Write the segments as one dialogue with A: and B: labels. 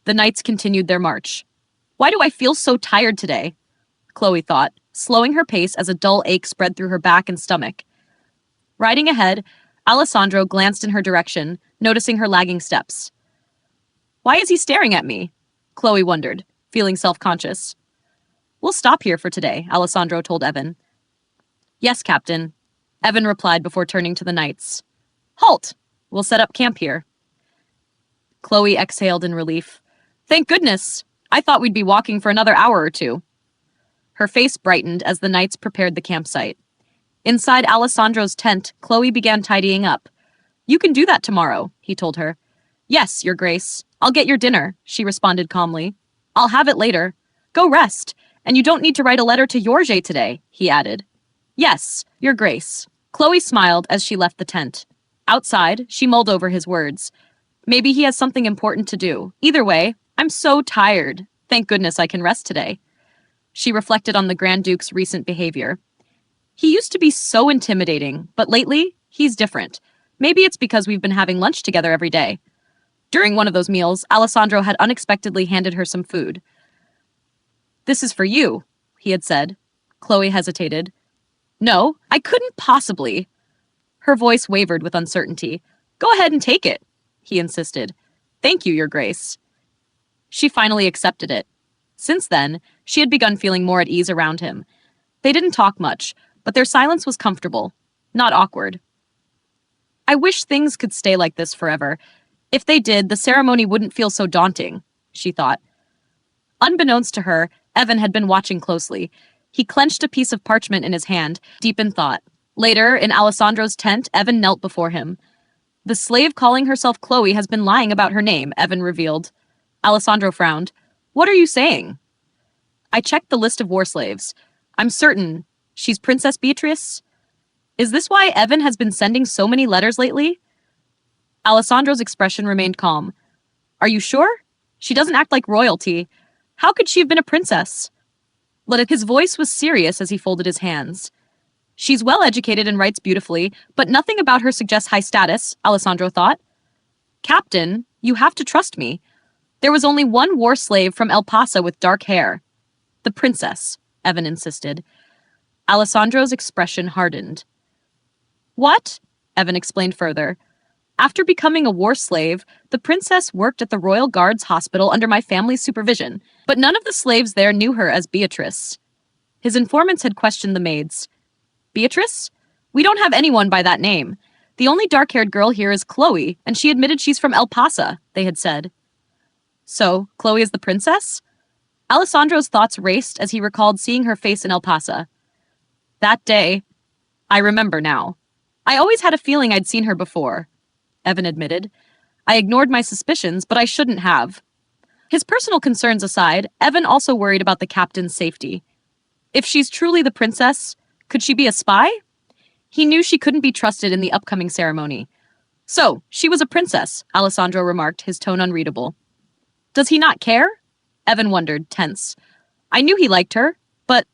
A: The knights continued their march. Why do I feel so tired today? Chloe thought, slowing her pace as a dull ache spread through her back and stomach. Riding ahead, Alesandro glanced in her direction, noticing her lagging steps. Why is he staring at me? Chloe wondered, feeling self-conscious. We'll stop here for today, Alesandro told Evan. Yes, Captain, Evan replied before turning to the knights. Halt! We'll set up camp here. Chloe exhaled in relief. Thank goodness! I thought we'd be walking for another hour or two. Her face brightened as the knights prepared the campsite. Inside Alessandro's tent, Chloe began tidying up. You can do that tomorrow, he told her. Yes, Your Grace. I'll get your dinner, she responded calmly. I'll have it later. Go rest, and you don't need to write a letter to Yorje today, he added. Yes, Your Grace. Chloe smiled as she left the tent. Outside, she mulled over his words. Maybe he has something important to do. Either way, I'm so tired. Thank goodness I can rest today. She reflected on the Grand Duke's recent behavior. He used to be so intimidating, but lately, he's different. Maybe it's because we've been having lunch together every day. During one of those meals, Alessandro had unexpectedly handed her some food. This is for you, he had said. Chloe hesitated. No, I couldn't possibly. Her voice wavered with uncertainty. Go ahead and take it, he insisted. Thank you, Your Grace. She finally accepted it. Since then, she had begun feeling more at ease around him. They didn't talk much, but their silence was comfortable, not awkward. I wish things could stay like this forever. If they did, the ceremony wouldn't feel so daunting, she thought. Unbeknownst to her, Evan had been watching closely. He clenched a piece of parchment in his hand, deep in thought. Later, in Alessandro's tent, Evan knelt before him. The slave calling herself Chloe has been lying about her name, Evan revealed. Alessandro frowned. What are you saying? I checked the list of war slaves. I'm certain she's Princess Beatrice. Is this why Evan has been sending so many letters lately? Alessandro's expression remained calm. Are you sure? She doesn't act like royalty. How could she have been a princess? His voice was serious as he folded his hands. She's well-educated and writes beautifully, but nothing about her suggests high status, Alessandro thought. Captain, you have to trust me. There was only one war slave from Elpasa with dark hair. The princess, Evan insisted. Alessandro's expression hardened. What? Evan explained further. After becoming a war slave, the princess worked at the Royal Guards Hospital under my family's supervision, but none of the slaves there knew her as Beatrice. His informants had questioned the maids. Beatrice? We don't have anyone by that name. The only dark-haired girl here is Chloe, and she admitted she's from Elpasa, they had said. So, Chloe is the princess? Alessandro's thoughts raced as he recalled seeing her face in Elpasa. That day, I remember now. I always had a feeling I'd seen her before, Evan admitted. I ignored my suspicions, but I shouldn't have. His personal concerns aside, Evan also worried about the captain's safety. If she's truly the princess, could she be a spy? He knew she couldn't be trusted in the upcoming ceremony. So, she was a princess, Alessandro remarked, his tone unreadable. Does he not care? Evan wondered, tense. I knew he liked her, but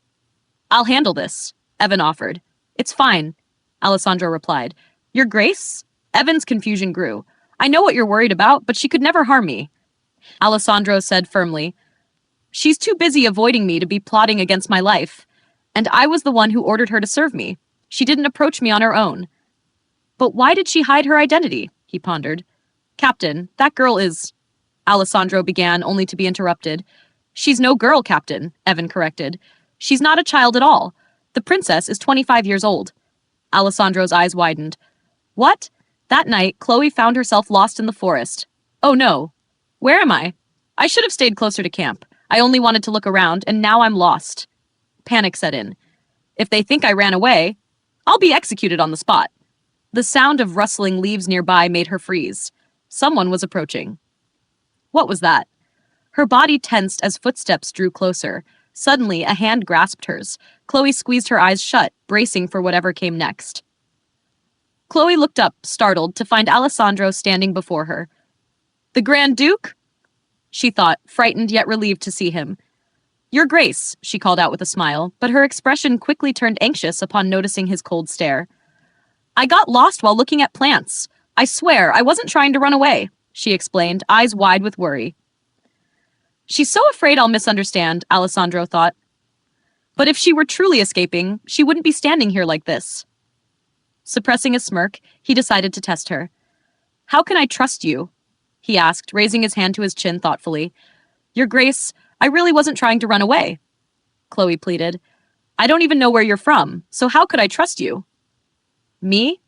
A: I'll handle this, Evan offered. It's fine, Alessandro replied. Your Grace? Evan's confusion grew. I know what you're worried about, but she could never harm me. Alessandro said firmly. She's too busy avoiding me to be plotting against my life, and I was the one who ordered her to serve me. She didn't approach me on her own. But why did she hide her identity? He pondered. Captain, that girl is... Alessandro began, only to be interrupted. She's no girl, Captain, Evan corrected. She's not a child at all. The princess is 25 years old. Alessandro's eyes widened. What? That night, Chloe found herself lost in the forest. Oh no. Where am I? I should have stayed closer to camp. I only wanted to look around, and now I'm lost. Panic set in. If they think I ran away, I'll be executed on the spot. The sound of rustling leaves nearby made her freeze. Someone was approaching. What was that? Her body tensed as footsteps drew closer. Suddenly, a hand grasped hers. Chloe squeezed her eyes shut, bracing for whatever came next. Chloe looked up, startled, to find Alessandro standing before her. The Grand Duke? She thought, frightened yet relieved to see him. Your Grace, she called out with a smile, but her expression quickly turned anxious upon noticing his cold stare. I got lost while looking at plants. I swear, I wasn't trying to run away, she explained, eyes wide with worry. She's so afraid I'll misunderstand, Alessandro thought. But if she were truly escaping, she wouldn't be standing here like this. Suppressing a smirk, he decided to test her. How can I trust you? He asked, raising his hand to his chin thoughtfully. Your Grace, I really wasn't trying to run away, Chloe pleaded. I don't even know where you're from, so how could I trust you? Me?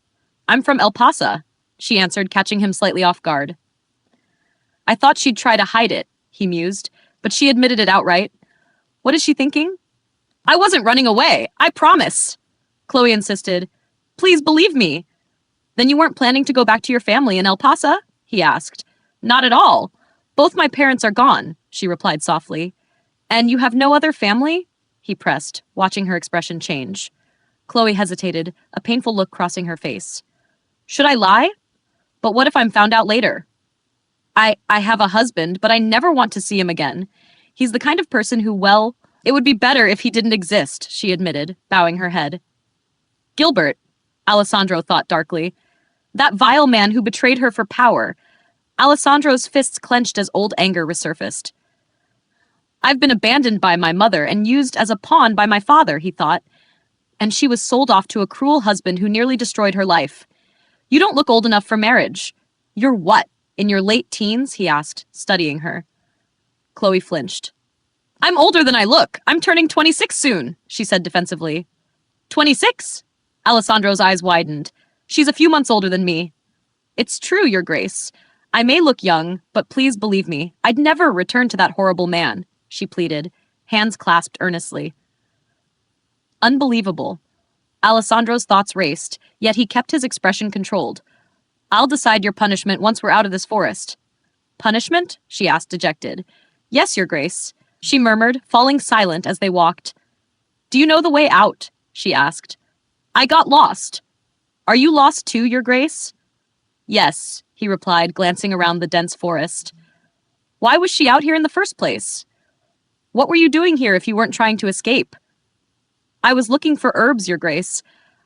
A: I'm from Elpasa, she answered, catching him slightly off guard. I thought she'd try to hide it, he mused, but she admitted it outright. What is she thinking? I wasn't running away, I promise, Chloe insisted. Please believe me. Then you weren't planning to go back to your family in Elpasa? He asked. Not at all. Both my parents are gone, she replied softly. And you have no other family? He pressed, watching her expression change. Chloe hesitated, a painful look crossing her face. Should I lie? But what if I'm found out later? I have a husband, but I never want to see him again. He's the kind of person who, well, it would be better if he didn't exist, she admitted, bowing her head. Gilbert, Alessandro thought darkly. That vile man who betrayed her for power. Alessandro's fists clenched as old anger resurfaced. I've been abandoned by my mother and used as a pawn by my father, he thought. And she was sold off to a cruel husband who nearly destroyed her life. You don't look old enough for marriage. You're what, in your late teens? He asked, studying her. Chloe flinched. I'm older than I look. I'm turning 26 soon, she said defensively. 26? Alessandro's eyes widened. She's a few months older than me. It's true, Your Grace. I may look young, but please believe me, I'd never return to that horrible man, she pleaded, hands clasped earnestly. Unbelievable. Alessandro's thoughts raced, yet he kept his expression controlled. I'll decide your punishment once we're out of this forest. Punishment? She asked, dejected. Yes, Your Grace, she murmured, falling silent as they walked. Do you know the way out? She asked. I got lost. Are you lost too, Your Grace? Yes, he replied, glancing around the dense forest. Why was she out here in the first place? What were you doing here if you weren't trying to escape? I was looking for herbs, Your Grace.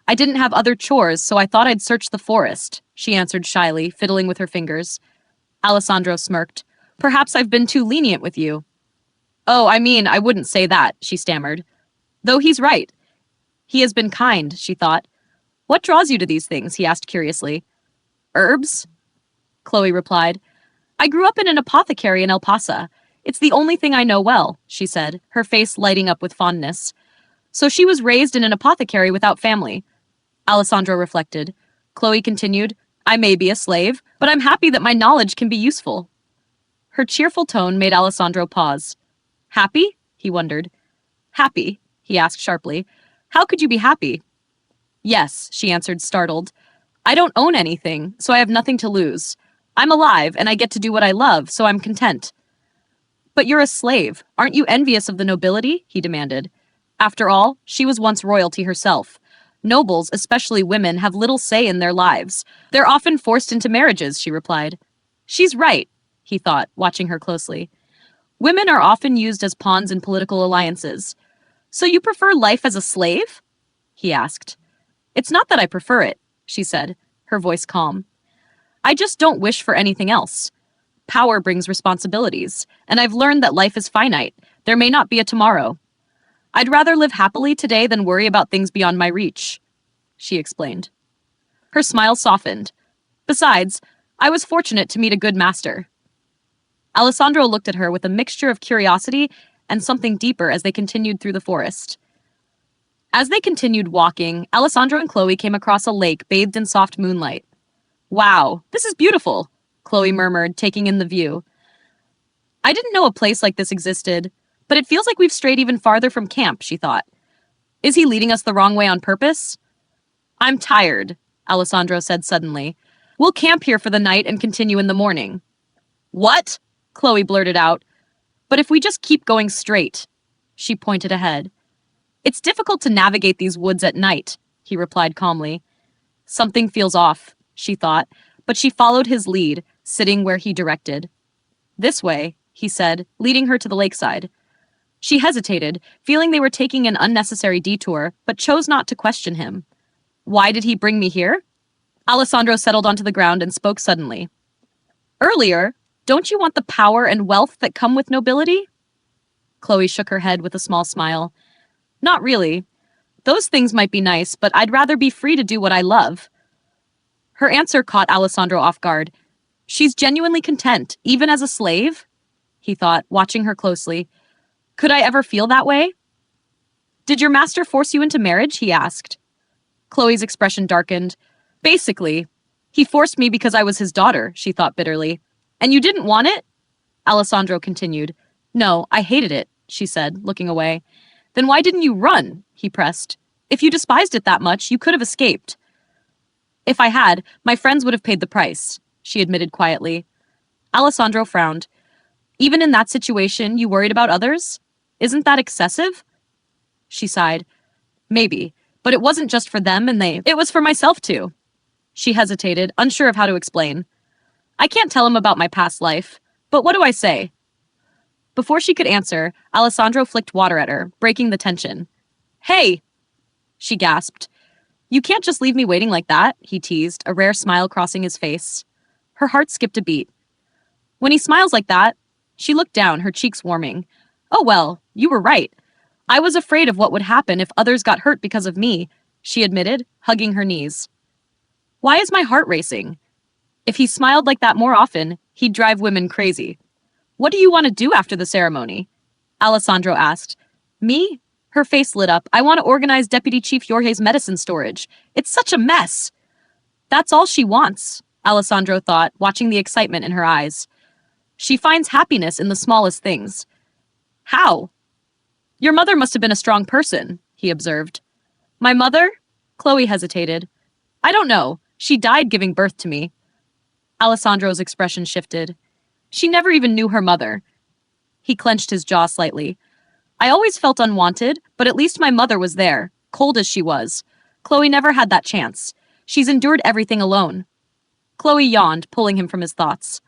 A: I didn't have other chores, so I thought I'd search the forest, she answered shyly, fiddling with her fingers. Alessandro smirked. Perhaps I've been too lenient with you. Oh, I mean, I wouldn't say that, she stammered. Though he's right. He has been kind, she thought. What draws you to these things? He asked curiously. Herbs? Chloe replied. I grew up in an apothecary in Elpasa. It's the only thing I know well, she said, her face lighting up with fondness. So she was raised in an apothecary without family. Alessandro reflected. Chloe continued, I may be a slave, but I'm happy that my knowledge can be useful. Her cheerful tone made Alessandro pause. Happy? He wondered. Happy? He asked sharply. How could you be happy? Yes, she answered, startled. I don't own anything, so I have nothing to lose. I'm alive, and I get to do what I love, so I'm content. But you're a slave. Aren't you envious of the nobility? He demanded. After all, she was once royalty herself. Nobles, especially women, have little say in their lives. They're often forced into marriages, she replied. She's right, he thought, watching her closely. Women are often used as pawns in political alliances. So you prefer life as a slave? He asked. It's not that I prefer it, she said, her voice calm. I just don't wish for anything else. Power brings responsibilities, and I've learned that life is finite. There may not be a tomorrow. I'd rather live happily today than worry about things beyond my reach, she explained. Her smile softened. Besides, I was fortunate to meet a good master. Alessandro looked at her with a mixture of curiosity and something deeper as they continued through the forest. As they continued walking, Alessandro and Chloe came across a lake bathed in soft moonlight. Wow, this is beautiful, Chloe murmured, taking in the view. I didn't know a place like this existed, but it feels like we've strayed even farther from camp, she thought. Is he leading us the wrong way on purpose? I'm tired, Alessandro said suddenly. We'll camp here for the night and continue in the morning. What? Chloe blurted out. But if we just keep going straight, she pointed ahead. It's difficult to navigate these woods at night, he replied calmly. Something feels off, she thought, but she followed his lead, sitting where he directed. This way, he said, leading her to the lakeside. She hesitated, feeling they were taking an unnecessary detour, but chose not to question him. Why did he bring me here? Alessandro settled onto the ground and spoke suddenly. Earlier, don't you want the power and wealth that come with nobility? Chloe shook her head with a small smile. Not really. Those things might be nice, but I'd rather be free to do what I love. Her answer caught Alessandro off guard. She's genuinely content, even as a slave? He thought, watching her closely. Could I ever feel that way? Did your master force you into marriage? He asked. Chloe's expression darkened. Basically, he forced me because I was his daughter, she thought bitterly. And you didn't want it? Alessandro continued. No, I hated it, she said, looking away. Then why didn't you run? He pressed. If you despised it that much, you could have escaped. If I had, my friends would have paid the price, she admitted quietly. Alessandro frowned. Even in that situation, you worried about others? Isn't that excessive? She sighed. Maybe, but it wasn't just for them it was for myself too. She hesitated, unsure of how to explain. I can't tell him about my past life, but what do I say? Before she could answer, Alessandro flicked water at her, breaking the tension. Hey! She gasped. You can't just leave me waiting like that, he teased, a rare smile crossing his face. Her heart skipped a beat. When he smiles like that, she looked down, her cheeks warming. Oh well, you were right. I was afraid of what would happen if others got hurt because of me, she admitted, hugging her knees. Why is my heart racing? If he smiled like that more often, he'd drive women crazy. What do you want to do after the ceremony? Alessandro asked. Me? Her face lit up. I want to organize Deputy Chief Jorge's medicine storage. It's such a mess. That's all she wants, Alessandro thought, watching the excitement in her eyes. She finds happiness in the smallest things. How? Your mother must have been a strong person, he observed. My mother? Chloe hesitated. I don't know. She died giving birth to me. Alessandro's expression shifted. She never even knew her mother. He clenched his jaw slightly. I always felt unwanted, but at least my mother was there, cold as she was. Chloe never had that chance. She's endured everything alone. Chloe yawned, pulling him from his thoughts.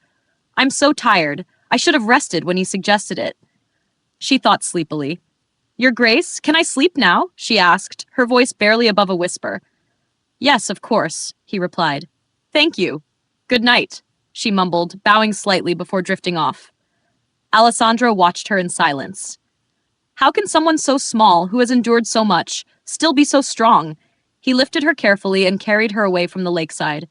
A: I'm so tired. I should have rested when he suggested it. She thought sleepily. Your Grace, can I sleep now? She asked, her voice barely above a whisper. Yes, of course, he replied. Thank you. Good night, she mumbled, bowing slightly before drifting off. Alessandro watched her in silence. How can someone so small, who has endured so much, still be so strong? He lifted her carefully and carried her away from the lakeside.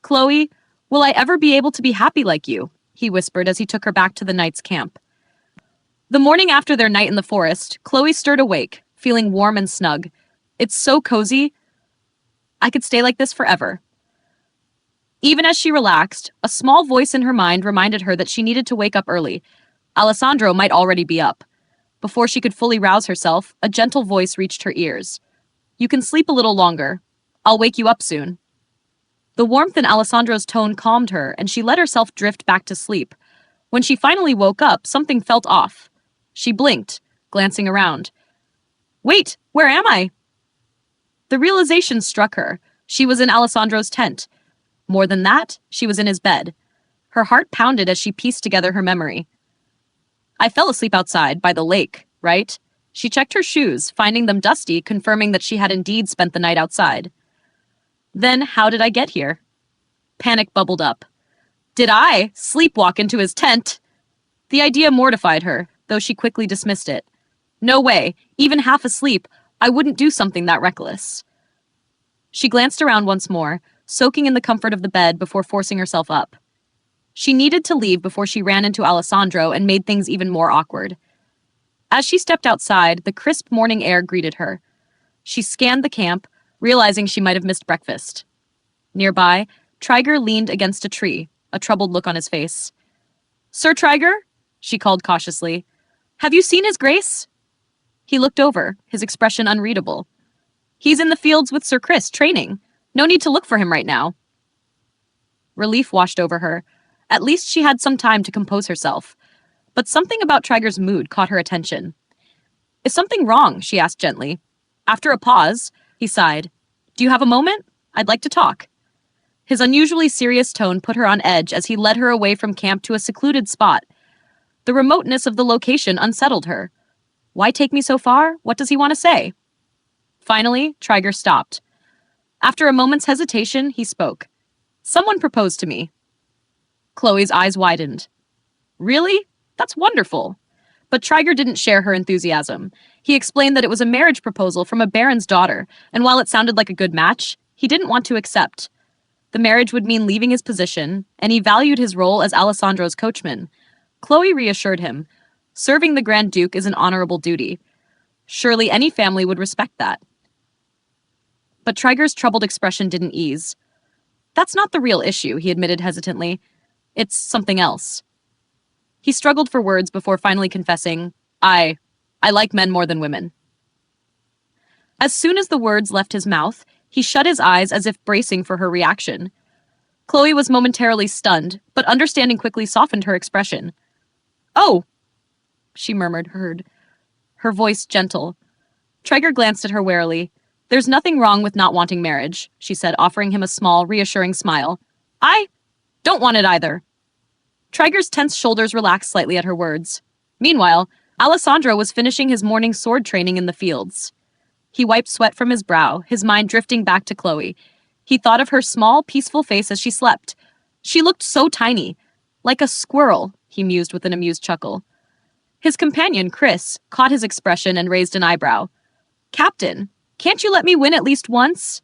A: Chloe, will I ever be able to be happy like you? He whispered as he took her back to the knight's camp. The morning after their night in the forest, Chloe stirred awake, feeling warm and snug. It's so cozy. I could stay like this forever. Even as she relaxed, a small voice in her mind reminded her that she needed to wake up early. Alessandro might already be up. Before she could fully rouse herself, a gentle voice reached her ears. You can sleep a little longer. I'll wake you up soon. The warmth in Alessandro's tone calmed her, and she let herself drift back to sleep. When she finally woke up, something felt off. She blinked, glancing around. Wait, where am I? The realization struck her. She was in Alessandro's tent. More than that, she was in his bed. Her heart pounded as she pieced together her memory. I fell asleep outside, by the lake, right? She checked her shoes, finding them dusty, confirming that she had indeed spent the night outside. Then, how did I get here? Panic bubbled up. Did I sleepwalk into his tent? The idea mortified her, though she quickly dismissed it. No way, even half asleep, I wouldn't do something that reckless. She glanced around once more, soaking in the comfort of the bed before forcing herself up. She needed to leave before she ran into Alessandro and made things even more awkward. As she stepped outside, the crisp morning air greeted her. She scanned the camp, realizing she might have missed breakfast. Nearby, Triger leaned against a tree, a troubled look on his face. Sir Triger? She called cautiously. Have you seen His Grace? He looked over, his expression unreadable. He's in the fields with Sir Chris, training. No need to look for him right now. Relief washed over her. At least she had some time to compose herself. But something about Triger's mood caught her attention. Is something wrong? She asked gently. After a pause, he sighed. Do you have a moment? I'd like to talk. His unusually serious tone put her on edge as he led her away from camp to a secluded spot. The remoteness of the location unsettled her. Why take me so far? What does he want to say? Finally, Triger stopped. After a moment's hesitation, he spoke. Someone proposed to me. Chloe's eyes widened. Really? That's wonderful. But Trigger didn't share her enthusiasm. He explained that it was a marriage proposal from a baron's daughter, and while it sounded like a good match, he didn't want to accept. The marriage would mean leaving his position, and he valued his role as Alessandro's coachman. Chloe reassured him. Serving the Grand Duke is an honorable duty. Surely any family would respect that. But Trigger's troubled expression didn't ease. That's not the real issue, he admitted hesitantly. It's something else. He struggled for words before finally confessing, I like men more than women. As soon as the words left his mouth, he shut his eyes as if bracing for her reaction. Chloe was momentarily stunned, but understanding quickly softened her expression. Oh, she murmured, her voice gentle. Trigger glanced at her warily. There's nothing wrong with not wanting marriage, she said, offering him a small, reassuring smile. I don't want it either. Trigger's tense shoulders relaxed slightly at her words. Meanwhile, Alesandro was finishing his morning sword training in the fields. He wiped sweat from his brow, his mind drifting back to Chloe. He thought of her small, peaceful face as she slept. She looked so tiny. Like a squirrel, he mused with an amused chuckle. His companion, Chris, caught his expression and raised an eyebrow. Captain, can't you let me win at least once?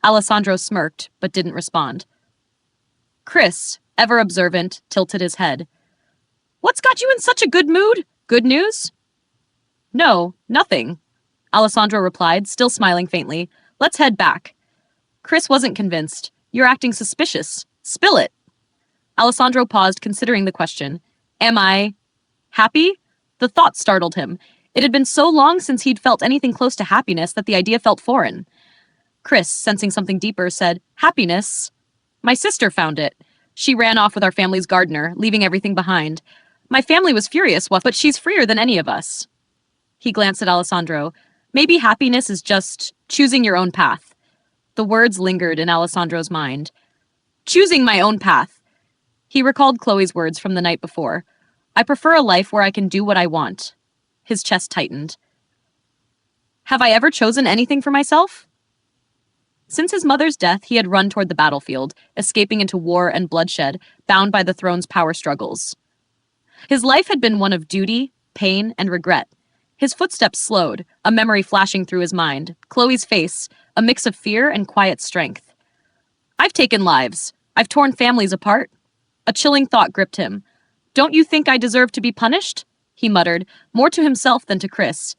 A: Alessandro smirked, but didn't respond. Chris, ever observant, tilted his head. What's got you in such a good mood? Good news? No, nothing, Alessandro replied, still smiling faintly. Let's head back. Chris wasn't convinced. You're acting suspicious. Spill it. Alessandro paused, considering the question. Am I happy? The thought startled him. It had been so long since he'd felt anything close to happiness that the idea felt foreign. Chris, sensing something deeper, said, Happiness? My sister found it. She ran off with our family's gardener, leaving everything behind. My family was furious, but she's freer than any of us. He glanced at Alessandro. Maybe happiness is just choosing your own path. The words lingered in Alessandro's mind. Choosing my own path. He recalled Chloe's words from the night before. I prefer a life where I can do what I want. His chest tightened. Have I ever chosen anything for myself? Since his mother's death, he had run toward the battlefield, escaping into war and bloodshed, bound by the throne's power struggles. His life had been one of duty, pain, and regret. His footsteps slowed, a memory flashing through his mind. Chloe's face, a mix of fear and quiet strength. I've taken lives. I've torn families apart. A chilling thought gripped him. Don't you think I deserve to be punished? He muttered, more to himself than to Chris.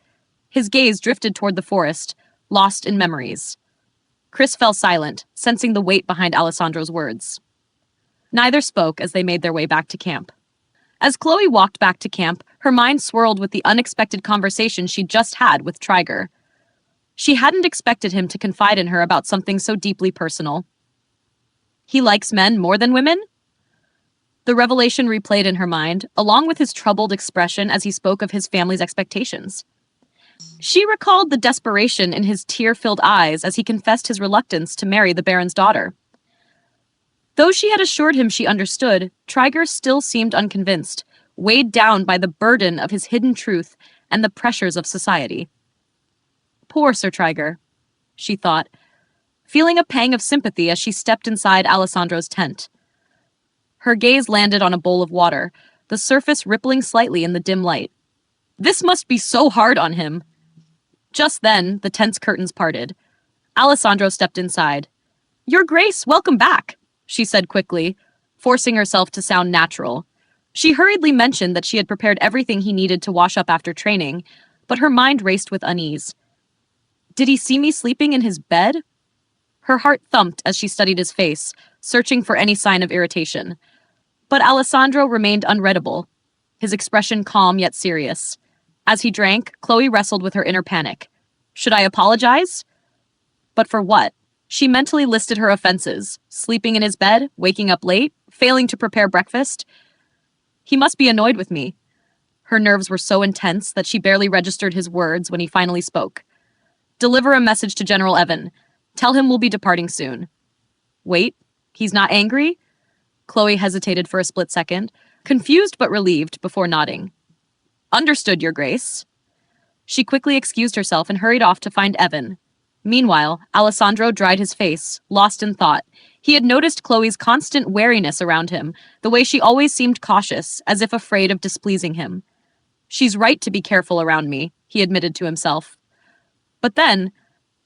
A: His gaze drifted toward the forest, lost in memories. Chris fell silent, sensing the weight behind Alessandro's words. Neither spoke as they made their way back to camp. As Chloe walked back to camp, her mind swirled with the unexpected conversation she'd just had with Trigger. She hadn't expected him to confide in her about something so deeply personal. He likes men more than women? The revelation replayed in her mind, along with his troubled expression as he spoke of his family's expectations. She recalled the desperation in his tear-filled eyes as he confessed his reluctance to marry the Baron's daughter. Though she had assured him she understood, Trigger still seemed unconvinced, weighed down by the burden of his hidden truth and the pressures of society. Poor Sir Trigger, she thought, feeling a pang of sympathy as she stepped inside Alessandro's tent. Her gaze landed on a bowl of water, the surface rippling slightly in the dim light. This must be so hard on him. Just then, the tent's curtains parted. Alessandro stepped inside. Your Grace, welcome back, she said quickly, forcing herself to sound natural. She hurriedly mentioned that she had prepared everything he needed to wash up after training, but her mind raced with unease. Did he see me sleeping in his bed? Her heart thumped as she studied his face, searching for any sign of irritation. But Alessandro remained unreadable, his expression calm yet serious. As he drank, Chloe wrestled with her inner panic. Should I apologize? But for what? She mentally listed her offenses: sleeping in his bed, waking up late, failing to prepare breakfast. He must be annoyed with me. Her nerves were so intense that she barely registered his words when he finally spoke. Deliver a message to General Evan. Tell him we'll be departing soon. Wait, he's not angry? Chloe hesitated for a split second, confused but relieved before nodding. Understood, Your Grace. She quickly excused herself and hurried off to find Evan. Meanwhile, Alessandro dried his face, lost in thought. He had noticed Chloe's constant wariness around him, the way she always seemed cautious, as if afraid of displeasing him. She's right to be careful around me, he admitted to himself. But then,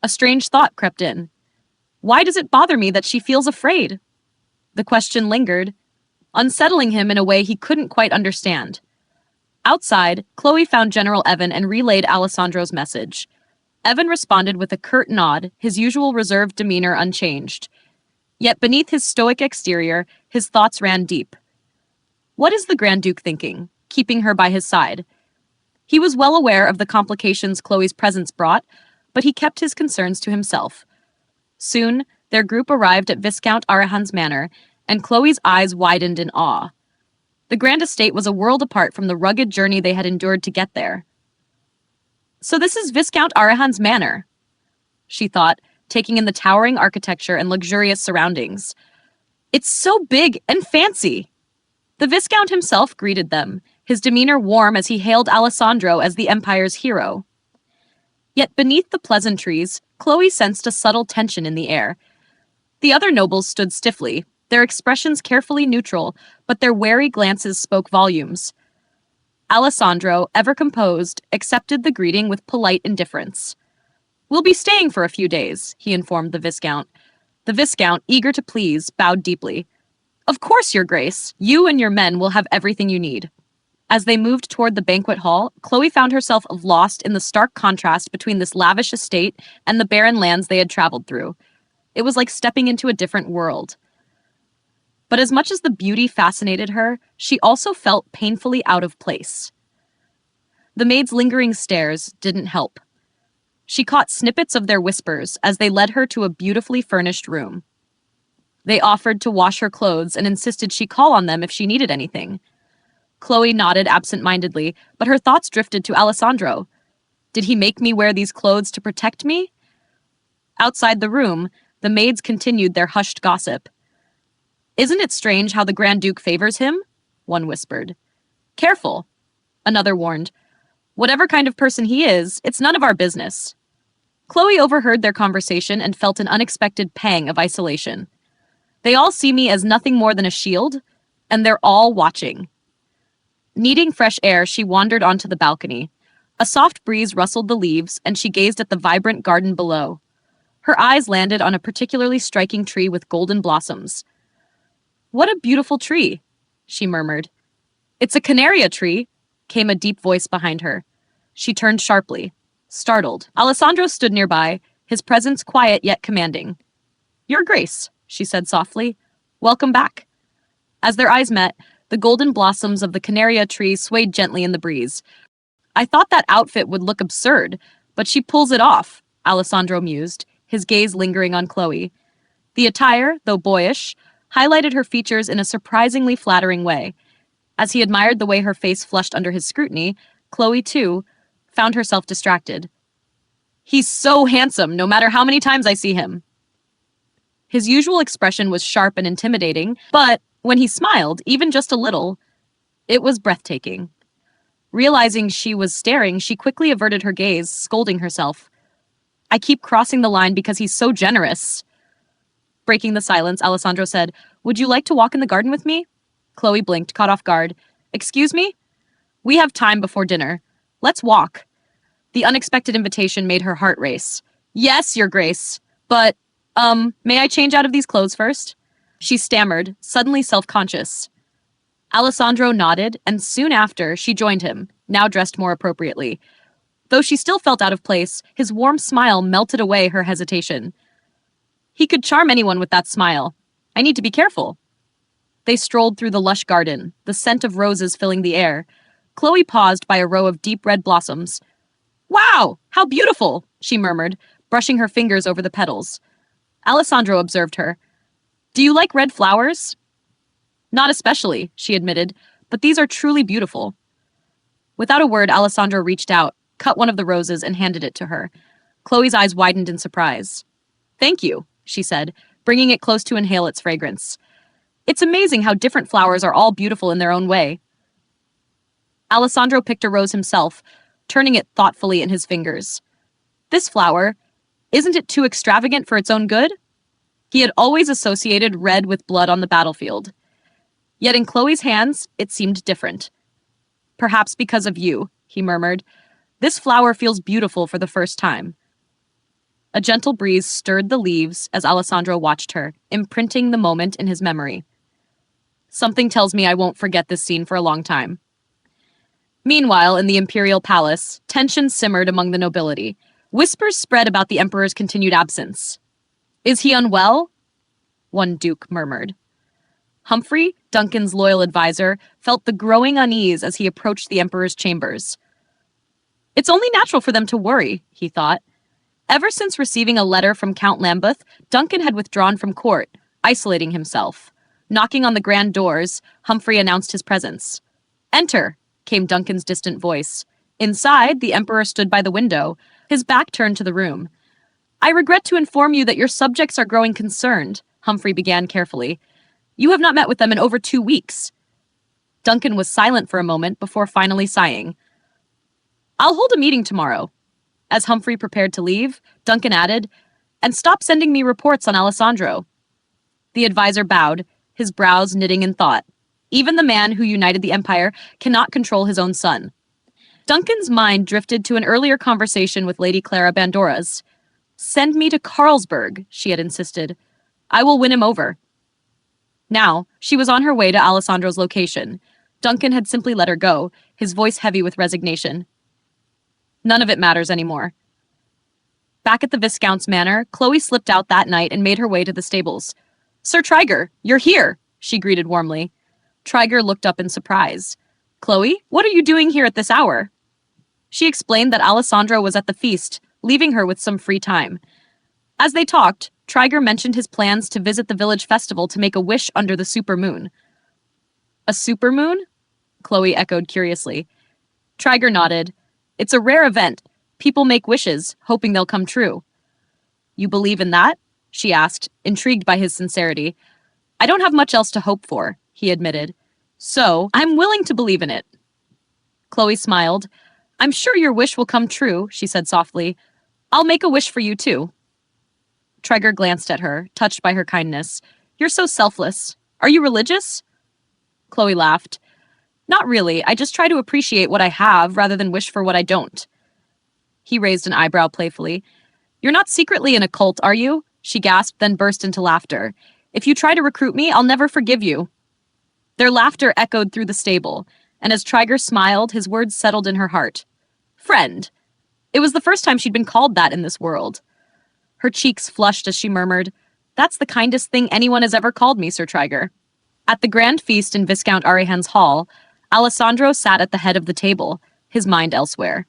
A: a strange thought crept in. Why does it bother me that she feels afraid? The question lingered, unsettling him in a way he couldn't quite understand. Outside, Chloe found General Evan and relayed Alessandro's message. Evan responded with a curt nod, his usual reserved demeanor unchanged. Yet beneath his stoic exterior, his thoughts ran deep. What is the Grand Duke thinking, keeping her by his side? He was well aware of the complications Chloe's presence brought, but he kept his concerns to himself. Soon, their group arrived at Viscount Arahan's manor, and Chloe's eyes widened in awe. The grand estate was a world apart from the rugged journey they had endured to get there. So this is Viscount Arahan's manor, she thought, taking in the towering architecture and luxurious surroundings. It's so big and fancy. The Viscount himself greeted them, his demeanor warm as he hailed Alesandro as the Empire's hero. Yet beneath the pleasantries, Chloe sensed a subtle tension in the air. The other nobles stood stiffly, their expressions carefully neutral, but their wary glances spoke volumes. Alesandro, ever composed, accepted the greeting with polite indifference. We'll be staying for a few days, he informed the Viscount. The Viscount, eager to please, bowed deeply. Of course, Your Grace. You and your men will have everything you need. As they moved toward the banquet hall, Chloe found herself lost in the stark contrast between this lavish estate and the barren lands they had traveled through. It was like stepping into a different world. But as much as the beauty fascinated her, she also felt painfully out of place. The maid's lingering stares didn't help. She caught snippets of their whispers as they led her to a beautifully furnished room. They offered to wash her clothes and insisted she call on them if she needed anything. Chloe nodded absent-mindedly, but her thoughts drifted to Alesandro. Did he make me wear these clothes to protect me? Outside the room, the maids continued their hushed gossip. Isn't it strange how the Grand Duke favors him? One whispered. Careful, another warned. Whatever kind of person he is, it's none of our business. Chloe overheard their conversation and felt an unexpected pang of isolation. They all see me as nothing more than a shield, and they're all watching. Needing fresh air, she wandered onto the balcony. A soft breeze rustled the leaves, and she gazed at the vibrant garden below. Her eyes landed on a particularly striking tree with golden blossoms. What a beautiful tree, she murmured. It's a canaria tree, came a deep voice behind her. She turned sharply, startled. Alessandro stood nearby, his presence quiet yet commanding. Your Grace, she said softly. Welcome back. As their eyes met, the golden blossoms of the canaria tree swayed gently in the breeze. I thought that outfit would look absurd, but she pulls it off, Alessandro mused, his gaze lingering on Chloe. The attire, though boyish, highlighted her features in a surprisingly flattering way. As he admired the way her face flushed under his scrutiny, Chloe, too, found herself distracted. He's so handsome, no matter how many times I see him. His usual expression was sharp and intimidating, but when he smiled, even just a little, it was breathtaking. Realizing she was staring, she quickly averted her gaze, scolding herself. I keep crossing the line because he's so generous. Breaking the silence, Alessandro said, Would you like to walk in the garden with me? Chloe blinked, caught off guard. Excuse me? We have time before dinner. Let's walk. The unexpected invitation made her heart race. Yes, Your Grace, but, may I change out of these clothes first? She stammered, suddenly self-conscious. Alessandro nodded, and soon after, she joined him, now dressed more appropriately. Though she still felt out of place, his warm smile melted away her hesitation. He could charm anyone with that smile. I need to be careful. They strolled through the lush garden, the scent of roses filling the air. Chloe paused by a row of deep red blossoms. Wow, how beautiful, she murmured, brushing her fingers over the petals. Alessandro observed her. Do you like red flowers? Not especially, she admitted, but these are truly beautiful. Without a word, Alessandro reached out, cut one of the roses, and handed it to her. Chloe's eyes widened in surprise. Thank you, she said, bringing it close to inhale its fragrance. It's amazing how different flowers are all beautiful in their own way. Alessandro picked a rose himself, turning it thoughtfully in his fingers. This flower, isn't it too extravagant for its own good? He had always associated red with blood on the battlefield. Yet in Chloe's hands, it seemed different. Perhaps because of you, he murmured. This flower feels beautiful for the first time. A gentle breeze stirred the leaves as Alesandro watched her, imprinting the moment in his memory. Something tells me I won't forget this scene for a long time. Meanwhile, in the imperial palace, tension simmered among the nobility. Whispers spread about the emperor's continued absence. Is he unwell? One duke murmured. Humphrey, Duncan's loyal advisor, felt the growing unease as he approached the emperor's chambers. It's only natural for them to worry, he thought. Ever since receiving a letter from Count Lambeth, Duncan had withdrawn from court, isolating himself. Knocking on the grand doors, Humphrey announced his presence. Enter, came Duncan's distant voice. Inside, the emperor stood by the window, his back turned to the room. I regret to inform you that your subjects are growing concerned, Humphrey began carefully. You have not met with them in over 2 weeks. Duncan was silent for a moment before finally sighing. I'll hold a meeting tomorrow. As Humphrey prepared to leave, Duncan added, and stop sending me reports on Alesandro. The advisor bowed, his brows knitting in thought. Even the man who united the empire cannot control his own son. Duncan's mind drifted to an earlier conversation with Lady Clara Bandora's. Send me to Carlsberg, she had insisted. I will win him over. Now, she was on her way to Alessandro's location. Duncan had simply let her go, his voice heavy with resignation. None of it matters anymore. Back at the Viscount's manor, Chloe slipped out that night and made her way to the stables. Sir Triger, you're here, she greeted warmly. Triger looked up in surprise. Chloe, what are you doing here at this hour? She explained that Alesandro was at the feast, leaving her with some free time. As they talked, Triger mentioned his plans to visit the village festival to make a wish under the supermoon. A supermoon? Chloe echoed curiously. Triger nodded. It's a rare event. People make wishes, hoping they'll come true. You believe in that? She asked, intrigued by his sincerity. I don't have much else to hope for, he admitted. So, I'm willing to believe in it. Chloe smiled. I'm sure your wish will come true, she said softly. I'll make a wish for you, too. Triger glanced at her, touched by her kindness. You're so selfless. Are you religious? Chloe laughed. Not really. I just try to appreciate what I have rather than wish for what I don't. He raised an eyebrow playfully. You're not secretly in a cult, are you? She gasped, then burst into laughter. If you try to recruit me, I'll never forgive you. Their laughter echoed through the stable, and as Triger smiled, his words settled in her heart. Friend. It was the first time she'd been called that in this world. Her cheeks flushed as she murmured, That's the kindest thing anyone has ever called me, Sir Triger. At the grand feast in Viscount Arihan's hall, Alesandro sat at the head of the table, his mind elsewhere.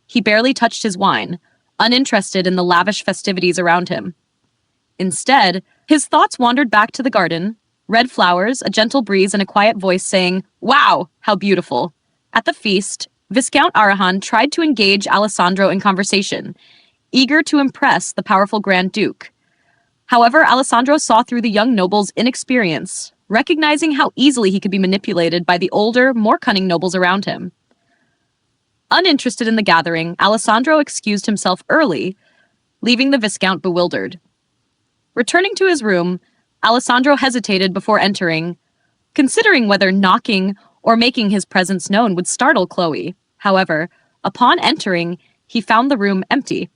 A: He barely touched his wine, uninterested in the lavish festivities around him. Instead, his thoughts wandered back to the garden, red flowers, a gentle breeze, and a quiet voice saying, Wow, how beautiful. At the feast, Viscount Arahan tried to engage Alesandro in conversation, eager to impress the powerful Grand Duke. However, Alesandro saw through the young noble's inexperience, recognizing how easily he could be manipulated by the older, more cunning nobles around him. Uninterested in the gathering, Alesandro excused himself early, leaving the Viscount bewildered. Returning to his room, Alesandro hesitated before entering, considering whether knocking or making his presence known would startle Chloe. However, upon entering, he found the room empty.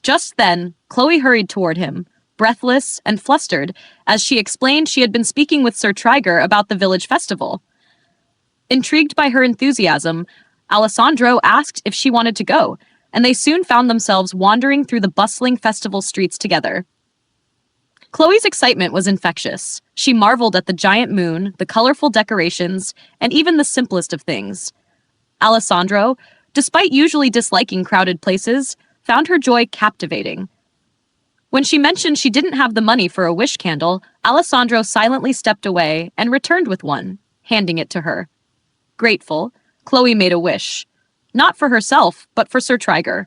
A: Just then, Chloe hurried toward him, breathless and flustered, as she explained she had been speaking with Sir Triger about the village festival. Intrigued by her enthusiasm, Alesandro asked if she wanted to go, and they soon found themselves wandering through the bustling festival streets together. Chloe's excitement was infectious. She marveled at the giant moon, the colorful decorations, and even the simplest of things. Alesandro, despite usually disliking crowded places, found her joy captivating. When she mentioned she didn't have the money for a wish candle, Alesandro silently stepped away and returned with one, handing it to her. Grateful, Chloe made a wish. Not for herself, but for Sir Triger.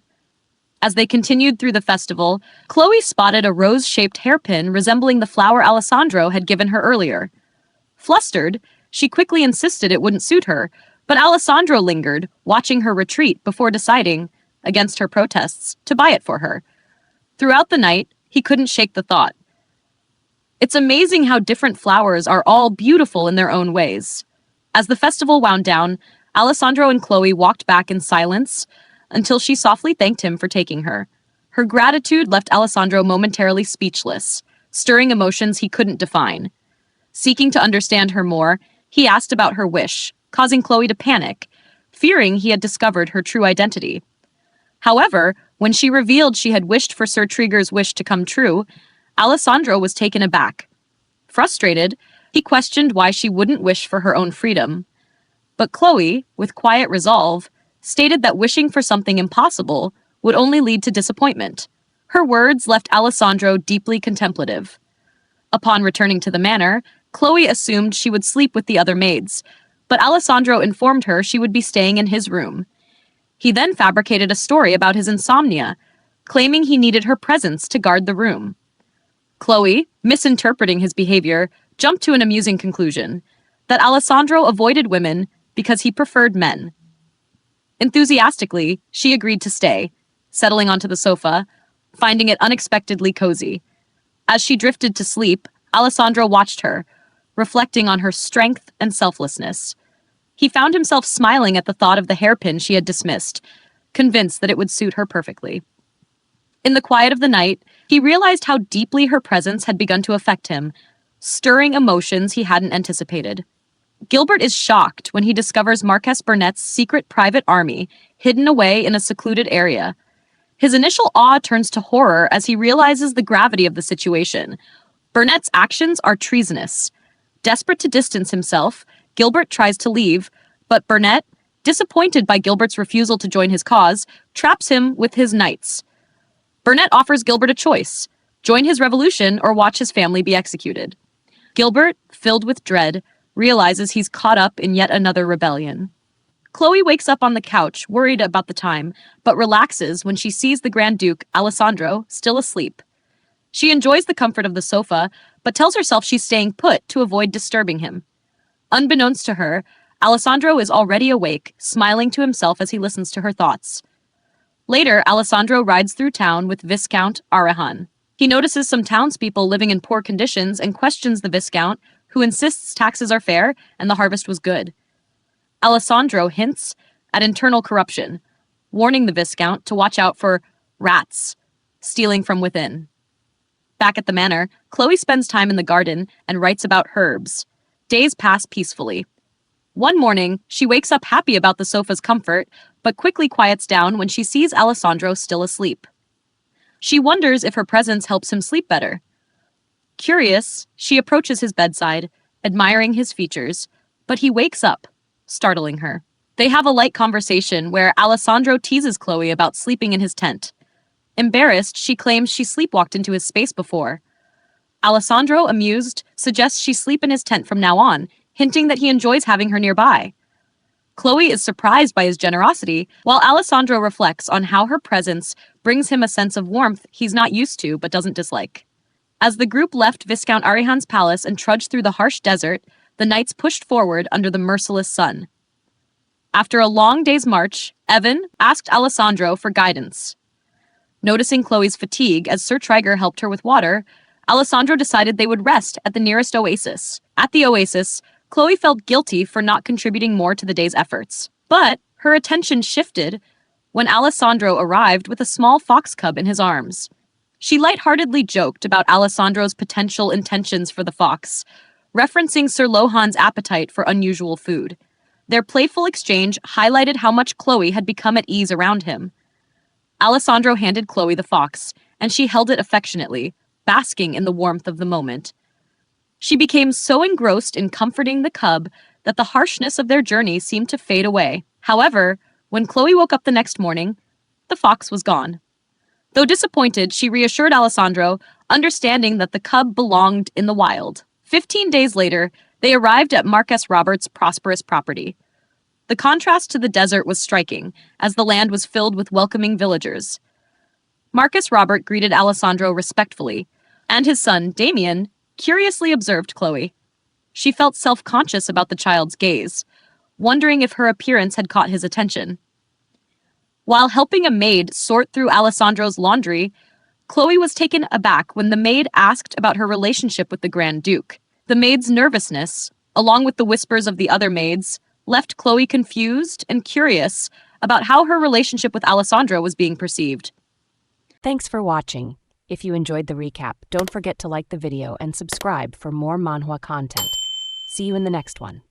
A: As they continued through the festival, Chloe spotted a rose-shaped hairpin resembling the flower Alesandro had given her earlier. Flustered, she quickly insisted it wouldn't suit her, but Alesandro lingered, watching her retreat before deciding, against her protests, to buy it for her. Throughout the night, he couldn't shake the thought. It's amazing how different flowers are all beautiful in their own ways. As the festival wound down, Alessandro and Chloe walked back in silence until she softly thanked him for taking her. Her gratitude left Alessandro momentarily speechless, stirring emotions he couldn't define. Seeking to understand her more, he asked about her wish, causing Chloe to panic, fearing he had discovered her true identity. However, when she revealed she had wished for Sir Trigger's wish to come true, Alessandro was taken aback. Frustrated, he questioned why she wouldn't wish for her own freedom. But Chloe, with quiet resolve, stated that wishing for something impossible would only lead to disappointment. Her words left Alessandro deeply contemplative. Upon returning to the manor, Chloe assumed she would sleep with the other maids, but Alessandro informed her she would be staying in his room. He then fabricated a story about his insomnia, claiming he needed her presence to guard the room. Chloe, misinterpreting his behavior, jumped to an amusing conclusion, that Alessandro avoided women because he preferred men. Enthusiastically, she agreed to stay, settling onto the sofa, finding it unexpectedly cozy. As she drifted to sleep, Alessandro watched her, reflecting on her strength and selflessness. He found himself smiling at the thought of the hairpin she had dismissed, convinced that it would suit her perfectly. In the quiet of the night, he realized how deeply her presence had begun to affect him, stirring emotions he hadn't anticipated. Gilbert is shocked when he discovers Marquess Burnett's secret private army hidden away in a secluded area. His initial awe turns to horror as he realizes the gravity of the situation. Burnett's actions are treasonous. Desperate to distance himself, Gilbert tries to leave, but Burnett, disappointed by Gilbert's refusal to join his cause, traps him with his knights. Burnett offers Gilbert a choice: join his revolution or watch his family be executed. Gilbert, filled with dread, realizes he's caught up in yet another rebellion. Chloe wakes up on the couch, worried about the time, but relaxes when she sees the Grand Duke, Alessandro, still asleep. She enjoys the comfort of the sofa, but tells herself she's staying put to avoid disturbing him. Unbeknownst to her, Alessandro is already awake, smiling to himself as he listens to her thoughts. Later, Alessandro rides through town with Viscount Arahan. He notices some townspeople living in poor conditions and questions the Viscount, who insists taxes are fair and the harvest was good. Alessandro hints at internal corruption, warning the Viscount to watch out for rats stealing from within. Back at the manor, Chloe spends time in the garden and writes about herbs. Days pass peacefully. One morning, she wakes up happy about the sofa's comfort, but quickly quiets down when she sees Alessandro still asleep. She wonders if her presence helps him sleep better. Curious, she approaches his bedside, admiring his features, but he wakes up, startling her. They have a light conversation where Alessandro teases Chloe about sleeping in his tent. Embarrassed, she claims she sleepwalked into his space before. Alessandro, amused, suggests she sleep in his tent from now on, hinting that he enjoys having her nearby. Chloe is surprised by his generosity, while Alessandro reflects on how her presence brings him a sense of warmth he's not used to but doesn't dislike. As the group left Viscount Arihan's palace and trudged through the harsh desert, the knights pushed forward under the merciless sun. After a long day's march, Evan asked Alessandro for guidance. Noticing Chloe's fatigue as Sir Trigger helped her with water, Alessandro decided they would rest at the nearest oasis. At the oasis, Chloe felt guilty for not contributing more to the day's efforts. But her attention shifted when Alessandro arrived with a small fox cub in his arms. She lightheartedly joked about Alessandro's potential intentions for the fox, referencing Sir Lohan's appetite for unusual food. Their playful exchange highlighted how much Chloe had become at ease around him. Alessandro handed Chloe the fox, and she held it affectionately, basking in the warmth of the moment. She became so engrossed in comforting the cub that the harshness of their journey seemed to fade away. However, when Chloe woke up the next morning, the fox was gone. Though disappointed, she reassured Alessandro, understanding that the cub belonged in the wild. 15 days later, they arrived at Marquess Robert's prosperous property. The contrast to the desert was striking, as the land was filled with welcoming villagers. Marquess Robert greeted Alessandro respectfully, and his son, Damien, curiously observed Chloe. She felt self-conscious about the child's gaze, wondering if her appearance had caught his attention. While helping a maid sort through Alessandro's laundry, Chloe was taken aback when the maid asked about her relationship with the Grand Duke. The maid's nervousness, along with the whispers of the other maids, left Chloe confused and curious about how her relationship with Alessandro was being perceived.
B: Thanks for watching. If you enjoyed the recap, don't forget to like the video and subscribe for more manhwa content. See you in the next one.